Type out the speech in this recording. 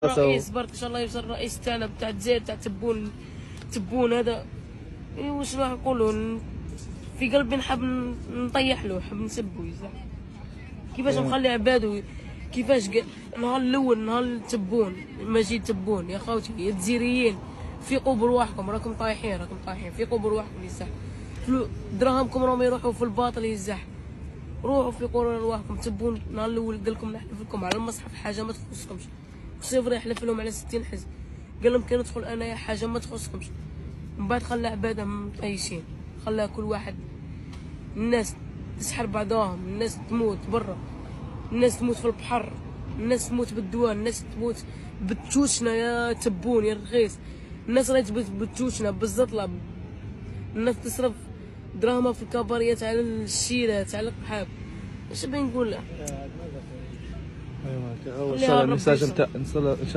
الرئيس برك ان شاء الله يوصل الرئيس تاعنا بتاع الجزائر تاع تبون هذا. واش راح نقولوا؟ في قلبي نحب نطيح له، نحب نسبه يزعل. كيفاش مخلي عبادو؟ كيفاش نهار الاول نهار تبون مجيد تبون يا خوتي يا الجزائريين، فيقوا برواحكم، راكم طايحين فيقوا برواحكم يزح. دراهمكم راهم يروحوا في الباطل يزح. روحوا فيقوا رواحكم. تبون نهار الاول قال لكم نحلف لكم على المصحف حاجه ما تخصكمش، صفر يحلف لهم على 60 حزب، قال لهم كي ندخل انايا حاجه ما تخصكمش. من بعد خلى عباده مطيشين، خلى كل واحد، الناس تسحر بعضهم، الناس تموت برا، الناس تموت في البحر، الناس تموت بالدوان، الناس تموت بتشوشنا يا تبون يا رخيص. الناس راهي بتشوشنا بالزطله، الناس تصرف دراهمها في الكباريات على الشيرات على القحاب. اش بغي نقول له؟ ايوا ان شاء الله الميساج نتاع